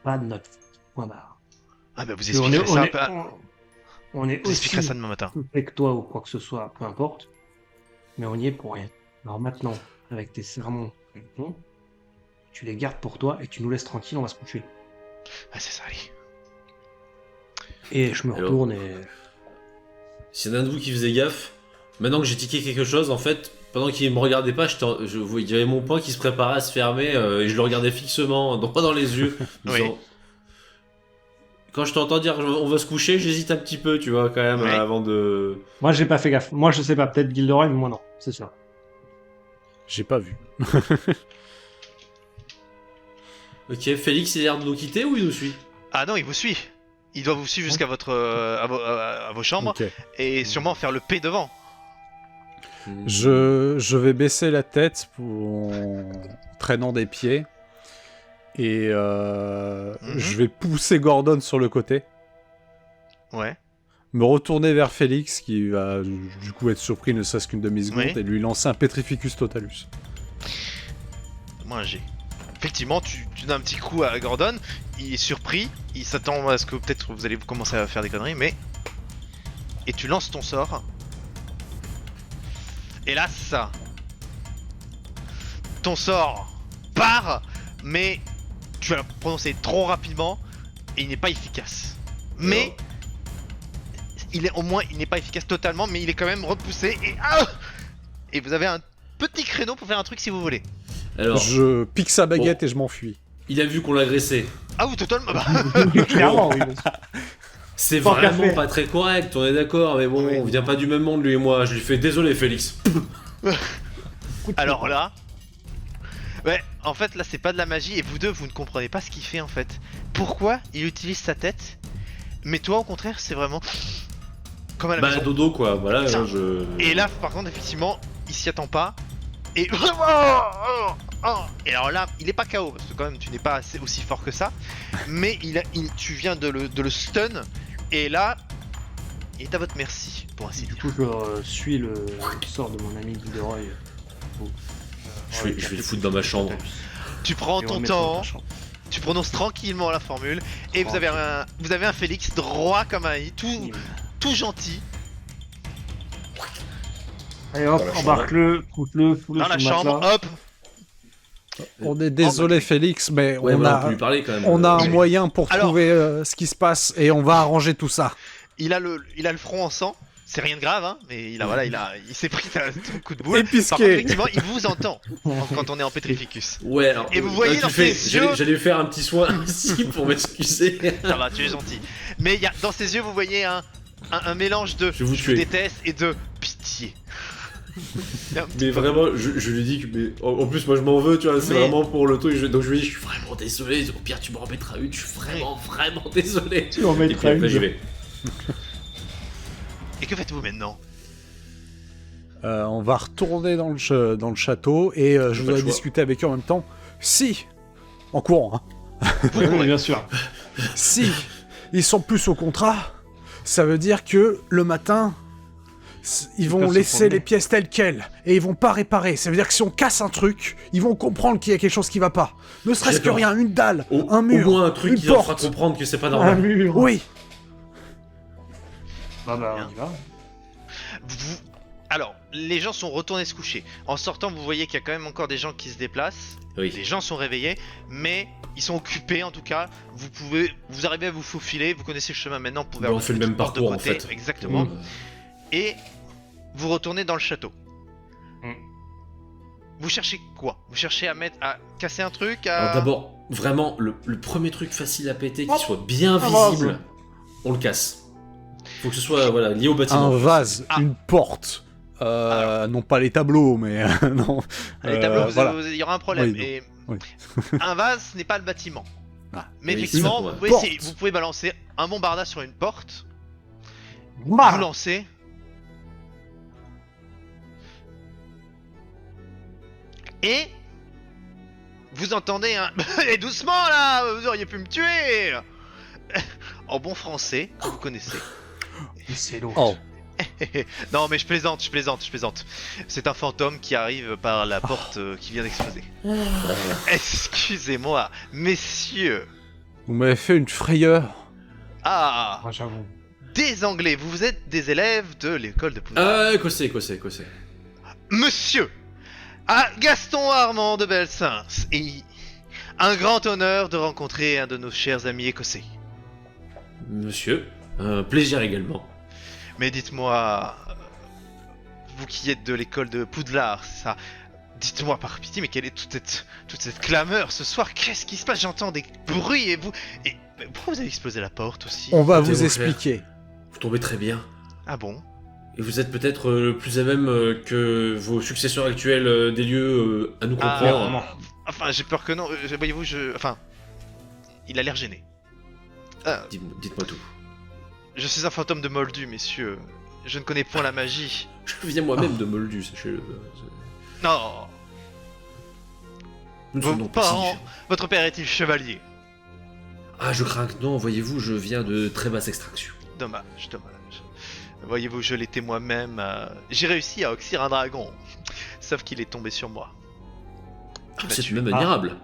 pas de notre point barre. Ah bah vous expliquerez ça. On est vous expliquerez ça demain matin. Avec toi ou quoi que ce soit, peu importe. Mais on y est pour rien. Alors maintenant, avec tes sermons, tu les gardes pour toi et tu nous laisses tranquille, on va se coucher. Ah c'est ça, allez. Et je me retourne et... S'il y en a un de vous qui faisait gaffe, maintenant que j'ai tiqué quelque chose, en fait, pendant qu'il me regardait pas, il y avait mon poing qui se préparait à se fermer et je le regardais fixement, droit dans les yeux. Oui. Quand je t'entends dire on va se coucher, j'hésite un petit peu, tu vois, quand même, avant de... Moi, j'ai pas fait gaffe. Moi, je sais pas, peut-être Gilderoy, mais moi, non, c'est sûr. J'ai pas vu. Ok, Félix, il a l'air de nous quitter ou il nous suit? Ah non, il vous suit. Il doit vous suivre jusqu'à à vos chambres, Okay. et sûrement faire le P devant. Je vais baisser la tête en traînant des pieds. Et je vais pousser Gordon sur le côté. Ouais. Me retourner vers Félix, qui va du coup être surpris ne serait-ce qu'une demi-seconde, et lui lancer un Petrificus Totalus. Moi un G. Effectivement, tu donnes un petit coup à Gordon, il est surpris, il s'attend à ce que peut-être vous allez commencer à faire des conneries, mais... Et tu lances ton sort. Hélas, ton sort part, mais tu vas le prononcer trop rapidement et il n'est pas efficace. Mais il n'est pas efficace totalement, mais il est quand même repoussé et et vous avez un petit créneau pour faire un truc si vous voulez. Alors, Je pique sa baguette et je m'enfuis. il a vu qu'on l'a agressé. Ah oui, totalement. Bah, Clairement, oui. C'est Tant qu'à vraiment faire. pas très correct, on est d'accord, mais bon, Oui. on vient pas du même monde lui et moi. Je lui fais désolé Félix. alors là. Ouais, en fait, là, c'est pas de la magie et vous deux, vous ne comprenez pas ce qu'il fait en fait. Pourquoi il utilise sa tête? Mais toi, au contraire, c'est vraiment. Comme à la Bah maison. dodo quoi, voilà, Tiens. je... Et là, par contre, effectivement, il s'y attend pas. Et. Et alors là, il est pas KO, parce que quand même, tu n'es pas aussi fort que ça. Mais tu viens de le stun. Et là, il est à votre merci, pour ainsi Du dire. coup, je suis le sort de mon ami Guileroy. Je vais le foutre dans ma chambre. Tu prends Et on le ton met dans temps, ta chambre. tu prononces tranquillement la formule. Et vous avez un Félix droit comme un i, tout gentil. Allez hop, Dans la embarque-le, foute-le sous le Dans la sous le chambre, matelas. hop. On est désolé, Félix, mais Ouais, on voilà, on a, peut lui parler quand même. on a un Oui. moyen pour Alors- trouver ce qui se passe et on va arranger tout ça. Il a le front en sang. C'est rien de grave, hein, mais il s'est pris un coup de boule. Épisqué. Par contre, effectivement, il vous entend quand on est en Petrificus. Ouais, alors... Et vous voyez tu dans fais- ses j'allais- yeux- J'allais lui faire un petit soin ici pour m'excuser. Ça va, tu es gentil. Mais dans ses yeux, vous voyez un mélange de Je vais vous je tuer. déteste et de pitié. Mais vraiment, je lui dis que... Mais, en plus, moi je m'en veux, tu vois, c'est Mais- vraiment pour le truc. Donc je lui dis, je suis vraiment désolé, au pire tu m'en remettras une, je suis vraiment désolé. Tu en Et puis mettras après une. j'y vais. Et que faites-vous maintenant? On va retourner dans le château et je pas le voudrais choix. discuter avec eux en même temps. Si, en courant, hein. Oui, bien sûr. Si ils sont plus au contrat, ça veut dire que le matin, ils vont peuvent se laisser promener. les pièces telles quelles et ils vont pas réparer. Ça veut dire que si on casse un truc, ils vont comprendre qu'il y a quelque chose qui va pas. Ne serait-ce que D'accord. rien, une dalle, Au, un mur, au moins un truc une qui leur fera porte. comprendre que c'est pas Un normal. mur. Oui, Bah, on y va. Alors, les gens sont retournés se coucher. En sortant, vous voyez qu'il y a quand même encore des gens qui se déplacent. Les Oui. gens sont réveillés, mais ils sont occupés en tout cas. Vous arrivez à vous faufiler, vous connaissez le chemin maintenant, vous pouvez Bah, on fait le même porte de parcours, en côté, fait. exactement. Mmh. Et vous retournez dans le château. Mm. Vous cherchez quoi? Vous cherchez à casser un truc Alors d'abord, vraiment, le premier truc facile à péter, qui Hop. soit bien Un visible, vase. on le casse. Faut que ce soit voilà, lié au un bâtiment. vase, Ah. une porte. Non pas les tableaux, mais non. Les tableaux, voilà. il y aura un problème. Oui, Et oui. un vase, ce n'est pas le bâtiment. Ah. Mais Oui, effectivement, c'est ça, vous ouais. pouvez, Porte. vous pouvez balancer un bombarda sur une porte. Bah, Vous lancez. Et vous entendez un et doucement là, vous auriez pu me tuer. En bon français, que vous connaissez. c'est l'autre. Oh. Non mais je plaisante. C'est un fantôme qui arrive par la porte qui vient d'exploser. Excusez-moi, messieurs. Vous m'avez fait une frayeur. Ah, Ah, j'avoue. des Anglais, vous êtes des élèves de l'école de Poudlard. Ah, Cossé. Monsieur, à Gaston Armand de Belsains, et un grand honneur de rencontrer un de nos chers amis écossais. Monsieur, un plaisir également. Mais dites-moi, vous qui êtes de l'école de Poudlard, c'est ça, dites-moi par pitié, mais quelle est toute cette clameur ce soir? Qu'est-ce qui se passe? J'entends des bruits et vous... Et pourquoi vous avez explosé la porte aussi? On va Écoutez, vous mon expliquer. Vous tombez très bien. Ah bon? Et vous êtes peut-être plus à même que vos successeurs actuels des lieux à nous Ah, comprendre. vraiment. Enfin, j'ai peur que non, voyez-vous, Enfin, il a l'air gêné. Dites-moi tout. Je suis un fantôme de Moldu, messieurs. Je ne connais point la magie. Je viens moi-même de Moldu, sachez-le. Non. Nous ne Vos sommes donc pas parents, si différents. votre père est-il chevalier? Ah, je crains que non, voyez-vous, je viens de très basse extraction. Dommage. Voyez-vous, je l'étais moi-même. J'ai réussi à oxyre un dragon. Sauf qu'il est tombé sur moi. Ah, m'a c'est tué. même admirable.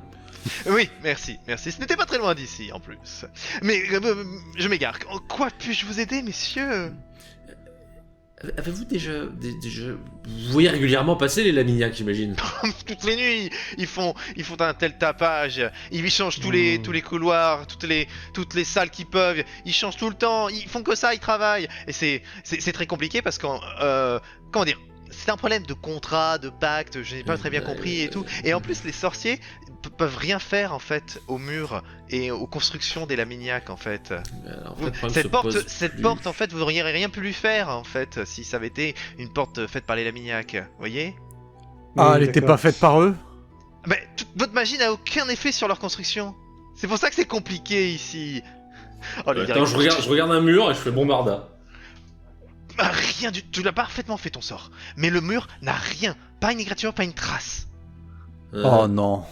Oui, merci. Ce n'était pas très loin d'ici, en plus. Mais je m'égare. En quoi puis-je vous aider, messieurs? Avez-vous déjà... Vous voyez régulièrement passer les Laminiacs, j'imagine. Toutes les nuits, ils font un tel tapage. Ils changent tous les couloirs, toutes les salles qu'ils peuvent. Ils changent tout le temps. Ils font que ça, ils travaillent. Et c'est très compliqué parce que comment dire, c'est un problème de contrat, de pacte, je n'ai pas très bien compris et tout. Et en plus, les sorciers peuvent rien faire en fait au mur et aux constructions des Lamignac en fait. Alors, en fait, Vous- le problème cette se porte, pose cette plus. porte en fait, vous n'auriez rien pu lui faire en fait si ça avait été une porte faite par les Lamignac. Vous voyez? Ah, Oui, elle était d'accord. pas faite par eux? Mais votre magie n'a aucun effet sur leur construction. C'est pour ça que c'est compliqué ici. Oh, le Attends, directeur- je regarde un mur et je fais bombarda. Ah, rien du tout. Tu l'as parfaitement fait ton sort. Mais le mur n'a rien. Pas une égratignure, pas une trace. Oh non.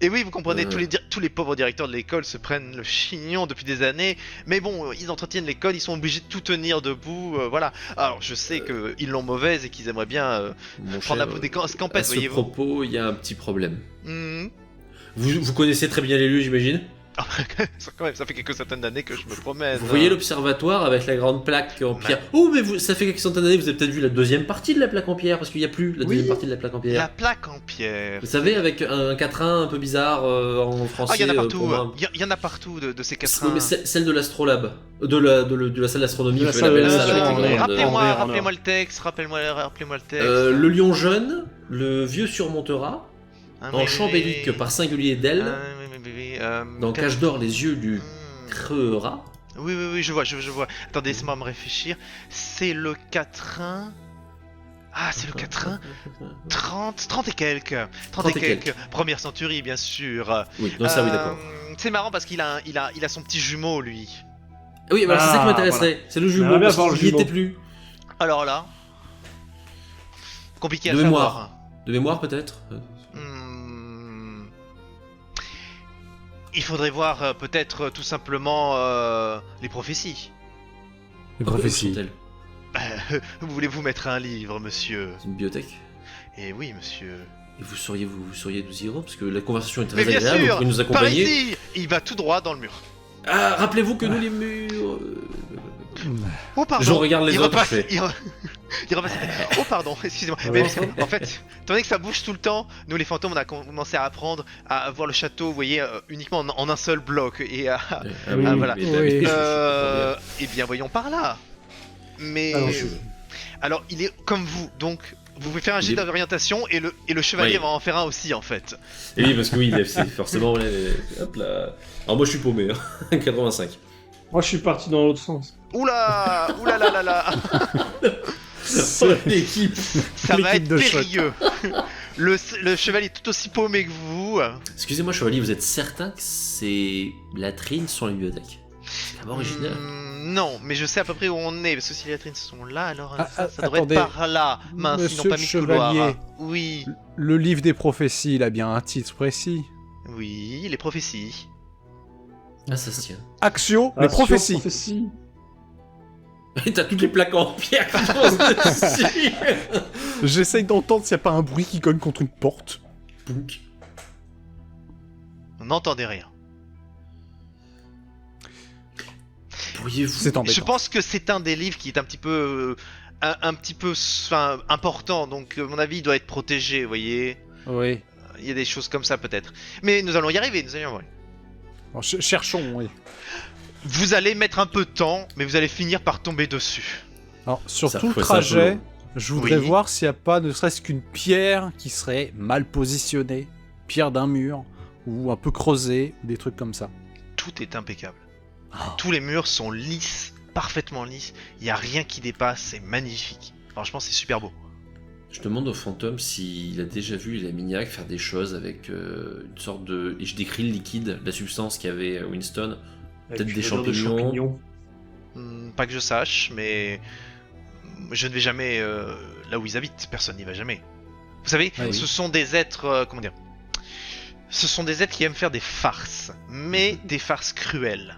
Et oui, vous comprenez, Euh. tous les pauvres directeurs de l'école se prennent le chignon depuis des années. Mais bon, ils entretiennent l'école, ils sont obligés de tout tenir debout. Voilà. Alors, je sais qu'ils l'ont mauvaise et qu'ils aimeraient bien Mon prendre la cher, peau des à scampettes, ce voyez-vous. propos, il y a un petit problème. Hmm. Vous connaissez très bien les lieux, j'imagine. Quand même, ça fait quelques centaines d'années que je me promène. Vous voyez l'observatoire avec la grande plaque en pierre. Ouais. Oh, mais ça fait quelques centaines d'années, vous avez peut-être vu la deuxième partie de la plaque en pierre, parce qu'il n'y a plus la Oui. deuxième partie de la plaque en pierre. La plaque en pierre. Vous savez, avec un quatrain un peu bizarre en français. Ah, il y en a partout. pour moi. Il y en a partout de ces Oui, quatrains. mais celle de l'astrolabe, de la salle d'astronomie, De la je fais salle la belle de salle avec l'astronomie, les en grandes- vrai. Rappelez-moi, en rappelez-moi or. le texte, rappelez-moi le texte. Le lion jeune, le vieux surmontera, Ah, en oui, chambélique oui, par singulier d'elle, Ah, oui, dans quatre- cache d'or les yeux du Hmm. creura. Oui, je vois. Attendez, laissez-moi me réfléchir. C'est le quatrain. Ah, c'est le quatrain 30 et quelques. 30 et quelques. Première centurie, bien sûr. Oui, non, ça oui, d'accord. C'est marrant parce qu'il a son petit jumeau, lui. Oui, bah, c'est ça qui Ah, m'intéresserait. C'est le jumeau, J'aimerais bien parce voir le qu'il n'y était jumeau. plus. Alors là. Compliqué à De savoir. mémoire. De mémoire, peut-être Hmm. Il faudrait voir peut-être tout simplement les prophéties. Les prophéties. Où sont-elles Voulez-vous mettre un livre, monsieur? C'est une bibliothèque. Eh oui, monsieur. Et vous sauriez nous y rendre parce que la conversation est très Mais bien agréable, vous sûr, pouvez nous par accompagner. ici. Il va tout droit dans le mur. Ah, rappelez-vous que nous les murs. Oh pardon. Je regarde les il autres, repasse. je fais. Il repasse. Oh pardon, excusez-moi. Ouais. Mais parce que, en fait, étant donné que ça bouge tout le temps, nous les fantômes, on a commencé à apprendre à voir le château, vous voyez, uniquement en un seul bloc et à. Ah oui, voilà. Oui. Eh bien, voyons par là. Mais Alors, alors, il est comme vous, donc vous pouvez faire un jet Il est- d'orientation et le chevalier Oui. va en faire un aussi en fait. Et oui, parce que oui, c'est forcément. Hop là. Alors moi je suis paumé, hein. 85. Moi, je suis parti dans l'autre sens. Oula, oula là là là, L'équipe. ça va L'équipe être de choc. périlleux. Le chevalier est tout aussi paumé que vous. Excusez-moi, chevalier, vous êtes certain que ces latrines sont la bibliothèque? C'est quand même original. Non, mais je sais à peu près où on est, parce que si les latrines sont là, alors Ah, ça devrait attendez. être par là. Mince, ils Monsieur n'ont pas mis de couloir. Chevalier. Oui, Le livre des prophéties, il a bien un titre précis. oui, les prophéties. Ah, ça se tient. Axio, les Ah, sur prophéties. prophétie. Et t'as toutes les plaques en pierre qui posent dessus. J'essaye d'entendre s'il n'y a pas un bruit qui cogne contre une porte. Pouk. On n'entendait rien. Pourriez-vous. C'est embêtant. Je pense que c'est un des livres qui est un petit peu, enfin, important. Donc, à mon avis, il doit être protégé. Vous voyez, Oui. il y a des choses comme ça peut-être. Mais nous allons y arriver. Nous allons y arriver. Alors, cherchons, oui. Vous allez mettre un peu de temps, mais vous allez finir par tomber dessus. Alors, sur Ça, tout le faut ça un peu trajet, long. je voudrais Oui. voir s'il n'y a pas ne serait-ce qu'une pierre qui serait mal positionnée, pierre d'un mur, ou un peu creusée, des trucs comme ça. Tout est impeccable. Ah. Tous les murs sont lisses, parfaitement lisses. Il n'y a rien qui dépasse. C'est magnifique. Franchement, c'est super beau. Je demande au fantôme s'il a déjà vu la Mignac faire des choses avec une sorte de. Et je décris le liquide, la substance qu'il y avait à Winston. Avec Peut-être une des odeur de champignons. Pas que je sache, mais je ne vais jamais là où ils habitent. Personne n'y va jamais. Vous savez, Oui. ce sont des êtres, comment dire, ce sont des êtres qui aiment faire des farces, mais des farces cruelles.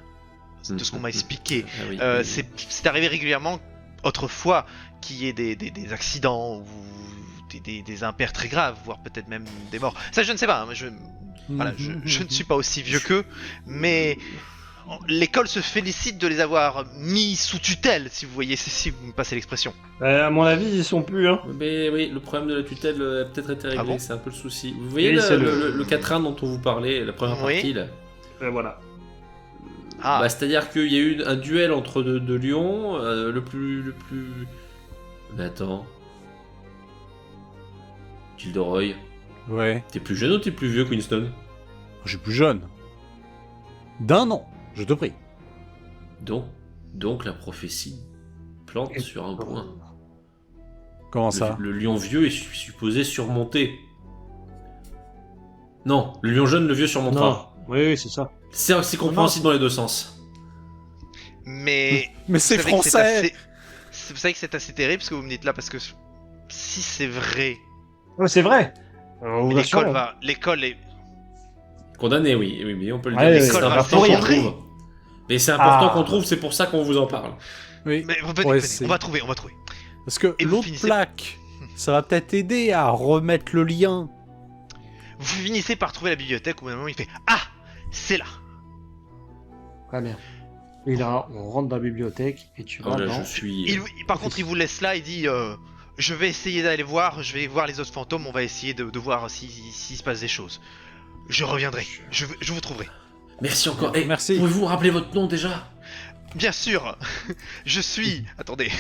C'est de ce qu'on m'a expliqué. Ah oui, C'est arrivé régulièrement autrefois qu'il y ait des accidents ou des impairs très graves, voire peut-être même des morts. Ça, je ne sais pas. Hein, voilà, je ne suis pas aussi vieux qu'eux, mais l'école se félicite de les avoir mis sous tutelle, si vous voyez, si vous me passez l'expression. À mon avis, ils sont plus, hein. Mais oui, le problème de la tutelle a peut-être été réglé, Ah bon c'est un peu le souci. Vous voyez Oui, c'est le quatrain dont on vous parlait, la première Oui. partie là. Voilà. Ah, Bah, c'est-à-dire qu'il y a eu un duel entre deux lions, le plus. Mais attends. Gilderoy, Ouais. t'es plus jeune ou t'es plus vieux que Winston? Je suis plus jeune. D'un an, je te prie. Donc la prophétie plante sur un point. Comment ça? Le lion vieux est supposé surmonter. Non, le lion jeune, le vieux Non, surmontera. oui, c'est ça. C'est compréhensible dans les deux sens. Mais Mais c'est vous savez que c'est français. assez- Vous savez que c'est assez terrible ce que vous me dites là, parce que si c'est vrai, Ouais, c'est vrai. On vous assure, l'école est... Condamné, oui, oui, mais on peut le Ouais, dire. l'école C'est va important qu'on s'effondrer. trouve. Mais c'est important Ah. qu'on trouve, c'est pour ça qu'on vous en parle. Oui. Mais Ouais, venez, c'est- on va trouver. Parce que Et vous l'autre finissez- plaque, ça va peut-être aider à remettre le lien. Vous finissez par trouver la bibliothèque, au bout d'un moment il fait « Ah, c'est là !» Très bien. Et là, on rentre dans la bibliothèque et tu Oh vas là, dans... je suis. Par contre, il vous laisse là, il dit je vais essayer d'aller voir, je vais voir les autres fantômes, on va essayer de voir s'il se passe des choses. Je reviendrai, je vous trouverai. Merci encore. Eh, Merci. Pouvez-vous rappeler votre nom déjà? Bien sûr, je suis... Attendez,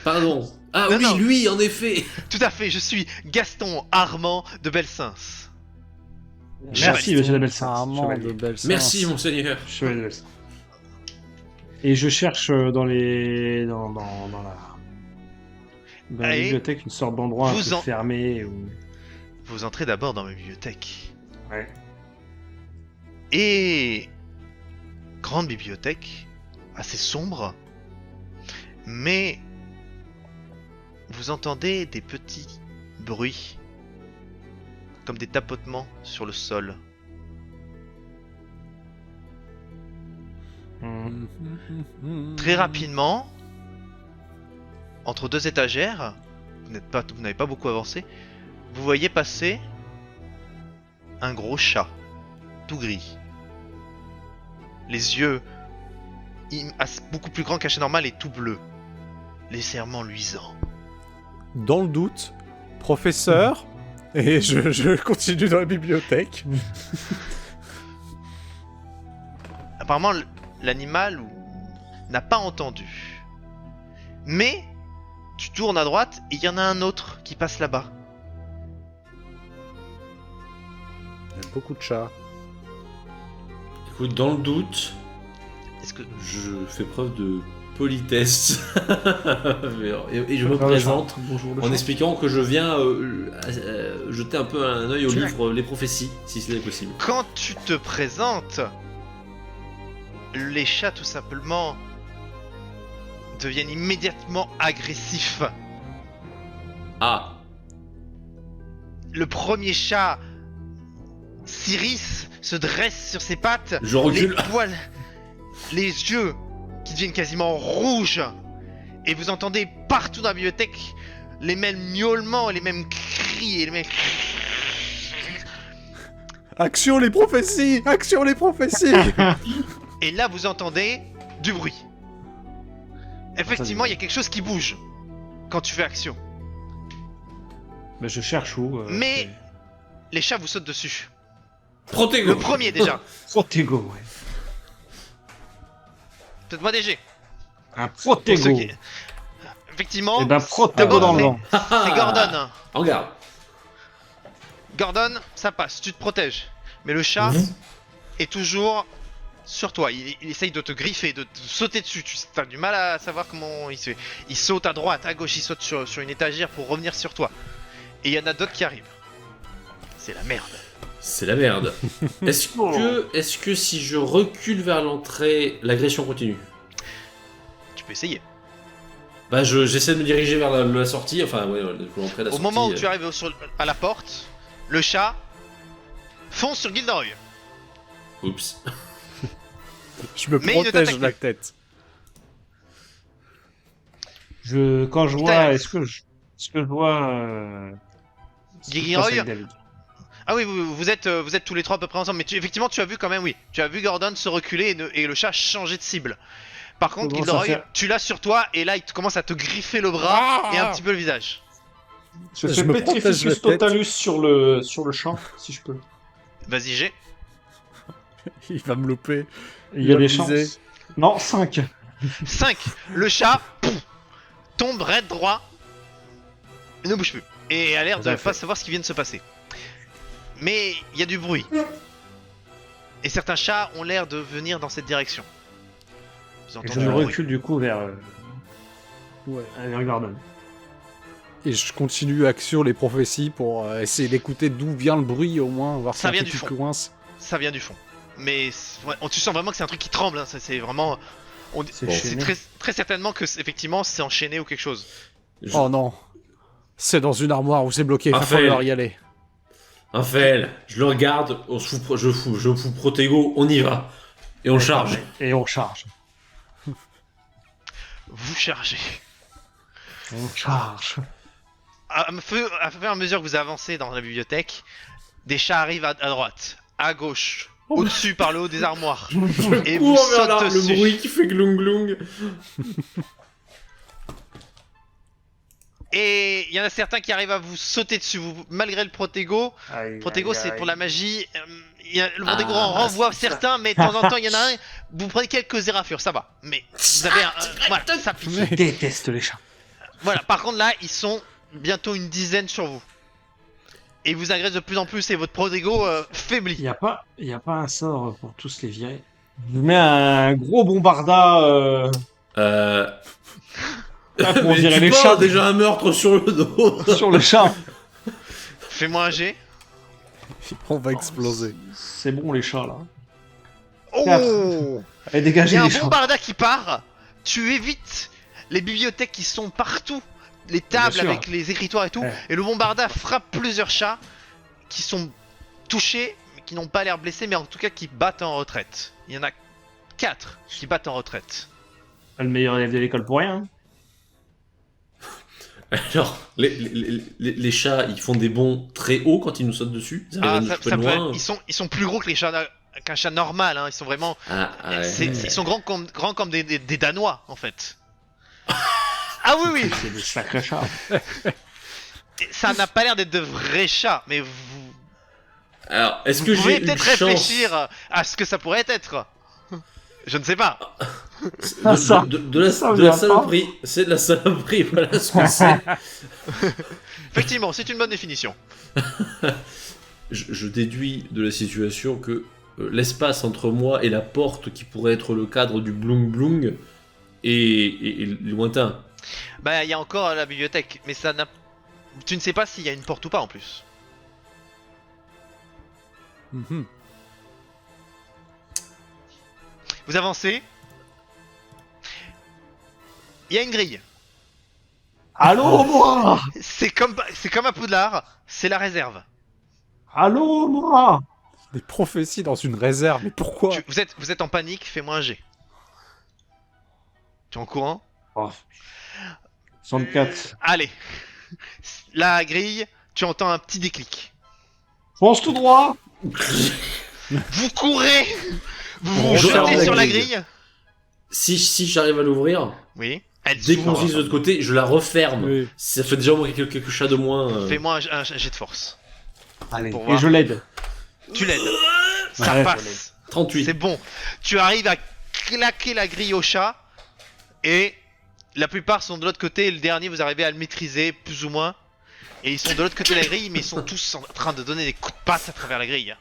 Pardon. Ah Non, oui, non. lui, en effet. tout à fait, je suis Gaston Armand de Belsins. Merci, monsieur de Belsens. Armand Chevalier. de Belsens. Merci, monseigneur. Chevalier de Belsens. Et je cherche dans les... dans la Allez. bibliothèque une sorte d'endroit un Vous peu en- fermé où... Vous entrez d'abord dans ma bibliothèque. Ouais. Et... Grande bibliothèque, assez sombre, mais... Vous entendez des petits bruits, comme des tapotements sur le sol. Hmm. Très rapidement, entre deux étagères, vous n'avez pas beaucoup avancé, vous voyez passer un gros chat, tout gris. Les yeux beaucoup plus grands qu'un chat normal et tout bleu. Légèrement luisant. Dans le doute, professeur, et je continue dans la bibliothèque. Apparemment, l'animal n'a pas entendu. Mais, tu tournes à droite et il y en a un autre qui passe là-bas. Il y a beaucoup de chats. Écoute, dans le doute, Est-ce que... je fais preuve de politesse. et je me présente Bonjour, le en chat. expliquant que je viens jeter un peu un œil au livre Les Prophéties, si c'est possible. Quand tu te présentes, les chats tout simplement deviennent immédiatement agressifs. Ah, Le premier chat, Cyrus, se dresse sur ses pattes, je recule. les poils, les yeux qui deviennent quasiment rouges, et vous entendez partout dans la bibliothèque les mêmes miaulements, les mêmes cris et les mêmes... Action les prophéties! Action les prophéties! Et là vous entendez du bruit. Effectivement, il y a quelque chose qui bouge quand tu fais action. Mais je cherche où Mais- Les chats vous sautent dessus. Protego. Le premier déjà. Protego, ouais. Faites-moi des jets. Un Pour ceux Protego. qui- Effectivement, Et ben Protego dans le vent. c'est Gordon. En garde. Gordon, ça passe, tu te protèges. Mais le chat est toujours sur toi. Il essaye de te griffer, de te sauter dessus. Tu as du mal à savoir comment il se fait. Il saute à droite, à gauche, il saute sur une étagère pour revenir sur toi. Et il y en a d'autres qui arrivent. C'est la merde. C'est la merde. Est-ce que si je recule vers l'entrée, l'agression continue? Tu peux essayer. Bah, j'essaie de me diriger vers la sortie, enfin, ouais, l'entrée, la Au sortie. moment où tu arrives à la porte, le chat fonce sur Gilderoy. Oups. Je me Mais il ne protège t'attaque la tête. Quand je Putain. vois, est-ce que je vois ce qui se Gilderoy passe avec David. Ah oui, vous êtes tous les trois à peu près ensemble, mais effectivement tu as vu quand même, oui. Tu as vu Gordon se reculer et le chat changer de cible. Par contre, Comment ça Gilderoy, fait tu l'as sur toi et là il commence à te griffer le bras et un petit peu le visage. Je Je fais me protège la Petrificus tête. Totalus sur le champ, si je peux. Vas-y, j'ai. Il va me louper. Il y a va des me chances. viser. Non, 5. 5. Le chat tombe raide droit Il ne bouge plus. Et a l'air Tout de à ne pas fait. savoir ce qui vient de se passer. Mais il y a du bruit. Et certains chats ont l'air de venir dans cette direction. Vous Et entendez je du me bruit. recule du coup vers Ouais. Gordon. Et je continue Action les prophéties pour essayer d'écouter d'où vient le bruit au moins, voir Ça si vient un du truc fond. qui coince. Ça vient du fond. Mais ouais, tu sens vraiment que c'est un truc qui tremble. Hein. C'est vraiment. C'est Bon. C'est chaîné. très certainement que effectivement c'est enchaîné ou quelque chose. Je- Oh non. C'est dans une armoire où c'est bloqué, il va Raphaël. falloir y aller. Raphaël, je le regarde, je fous Protego, on y va. Et on charge. Et on charge. Vous chargez. On charge. À fur et à mesure que vous avancez dans la bibliothèque, des chats arrivent à droite, à gauche, au-dessus par le haut des armoires. Et vous Cours vers sautez le dessus. bruit qui fait glung glung. Et il y en a certains qui arrivent à vous sauter dessus, malgré le Protego. Protego, c'est pour la magie. Le Protego Ah, en renvoie c'est ça. certains, mais de temps en temps, il y en a un. Vous prenez quelques éraflures, ça va. Mais vous avez un. Voilà, ça pique. Je déteste les chats. Voilà, par contre, là, ils sont bientôt une dizaine sur vous. Et ils vous agressent de plus en plus et votre Protego faiblit. Il y a pas un sort pour tous les virer. Je mets un gros bombarda. Pour Mais virer tu les parles chats déjà un meurtre sur le dos. sur le chat. Fais-moi un G. On va exploser. C'est bon les chats là. Oh! Allez, Il dégagez y a un les chats. bombarda qui part. Tu évites les bibliothèques qui sont partout. Les tables sûr. avec les écritoires et tout. Ouais. Et le bombarda frappe plusieurs chats qui sont touchés, mais qui n'ont pas l'air blessés, mais en tout cas qui battent en retraite. Il y en a 4 qui battent en retraite. Pas le meilleur élève de l'école pour rien. Alors, les chats, ils font des bonds très hauts quand ils nous sautent dessus. Ils arrivent à Ah, nous ça, choper ça de peut loin. être- ils sont plus gros que les chats qu'un chat normal. Hein. Ils sont vraiment. Ah, ouais. Ils sont grands comme des Danois en fait. Ah oui oui. C'est des sacrés chats. Et ça n'a pas l'air d'être de vrais chats, mais vous Alors, est-ce que Vous pouvez j'ai une peut-être chance réfléchir à ce que ça pourrait être. Je ne sais pas. Ah, ça. de la Ça de la vient pas. saloperie. C'est de la saloperie, voilà ce que c'est. Effectivement, c'est une bonne définition. Je déduis de la situation que l'espace entre moi et la porte qui pourrait être le cadre du blung blung est lointain. Bah, il y a encore la bibliothèque, mais ça n'a. Tu ne sais pas s'il y a une porte ou pas en plus. Mhm. Vous avancez. Il y a une grille. Allô moi. C'est comme à Poudlard, c'est la réserve. Allô moi. Des prophéties dans une réserve, mais pourquoi Vous êtes en panique, fais-moi un G. Tu es en courant? Oh. 64. Allez. La grille, tu entends un petit déclic. Fonce tout droit. Vous courez. Vous On vous referme jetez la sur la grille. grille. Si j'arrive à l'ouvrir, Oui. Elle dès qu'on s'ouvre. vise de l'autre côté, je la referme. Oui. Ça fait déjà au moins quelques chats de moins. Fais-moi un jet de force. Allez. Pour Et voir. je l'aide. Tu l'aides. Ça Ouais, passe. 38. C'est bon. Tu arrives à claquer la grille au chat. Et la plupart sont de l'autre côté. Et le dernier, vous arrivez à le maîtriser, plus ou moins. Et ils sont de l'autre côté de la grille, mais ils sont tous en train de donner des coups de patte à travers la grille.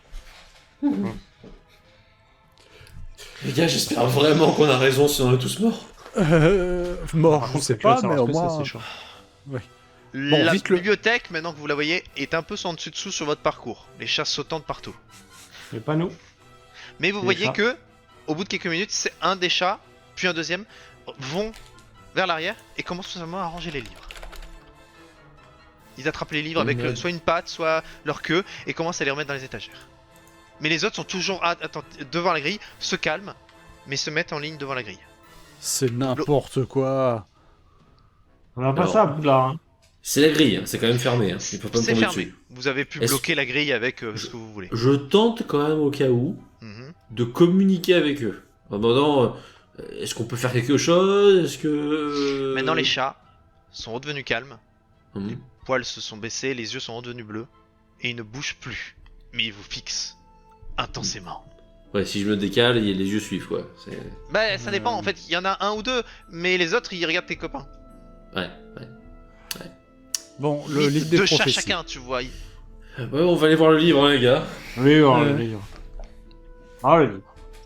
Les gars, j'espère vraiment qu'on a raison si on est tous morts. Mort, Par je contre, sais tu vas pas, mais savoir au ce que c'est, moins. c'est chaud. La vite le- bibliothèque, maintenant que vous la voyez, est un peu en dessus-dessous sur votre parcours. Les chats sautant de partout. Mais pas nous. Mais vous Les voyez chats. que, au bout de quelques minutes, c'est un des chats, puis un deuxième, vont vers l'arrière et commencent tout simplement à ranger les livres. Ils attrapent les livres avec soit une patte, soit leur queue, et commencent à les remettre dans les étagères. Mais les autres sont toujours devant la grille, se calment, mais se mettent en ligne devant la grille. C'est n'importe quoi. On a pas Alors. ça à Poudlard. Hein. C'est la grille, hein, c'est quand même fermé. Hein. Il peut pas me C'est tomber fermé. dessus. Vous avez pu Est-ce- bloquer la grille avec ce que vous voulez. Je tente quand même au cas où Mhm. de communiquer avec eux. En demandant est-ce qu'on peut faire quelque chose. Est-ce que. Maintenant, les chats sont redevenus calmes, Hum. les poils se sont baissés, les yeux sont redevenus bleus, et ils ne bougent plus. Mais ils vous fixent intensément. Ouais, si je me décale, les yeux suivent quoi. Bah, ça dépend, en fait, il y en a un ou deux, mais les autres ils regardent tes copains. Ouais, ouais. Bon, le livre des deux chats prophéties. chacun, tu vois. Ouais, on va aller voir le livre, hein, les gars. Oui, le livre. Ah, le livre.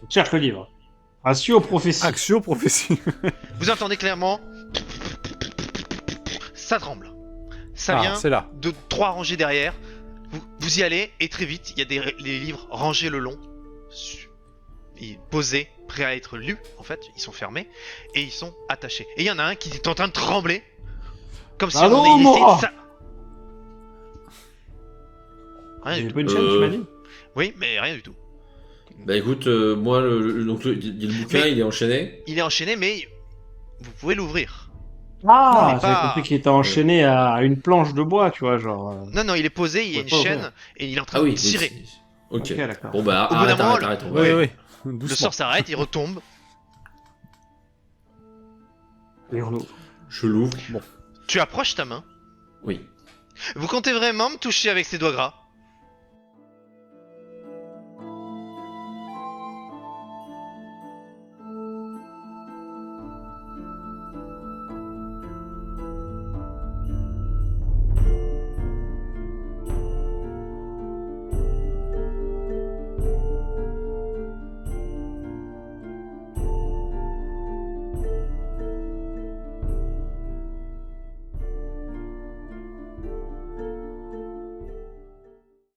Cherche le livre. Ratio prophétie. Axio prophétie. Vous entendez clairement. Ça tremble. Ça Ah, vient c'est là. de 3 rangées derrière. Vous y allez et très vite, il y a les livres rangés le long. Posés, prêts à être lus, en fait. Ils sont fermés. Et ils sont attachés. Et il y en a un qui est en train de trembler. Comme si Allô, on essayait Mora de ça. Rien du J'ai tout. pas une chaîne, tu m'as dit Oui, mais rien du tout. Bah écoute, moi, le bouquin, Mais- il est enchaîné. Il est enchaîné, mais vous pouvez l'ouvrir. Ah, mais j'avais pas- compris qu'il était enchaîné à une planche de bois, tu vois, genre. Non, il est posé, il y a Vous une pouvez pas chaîne ouvrir. et il est en train Ah de oui, tirer. Ok. Ok, d'accord. Bon bah, Au bout d'un moment, arrête. Oui, oui. Le Doucement. sort s'arrête, il retombe. Et on ouvre. Je l'ouvre. Tu approches ta main. Oui. Vous comptez vraiment me toucher avec ces doigts gras?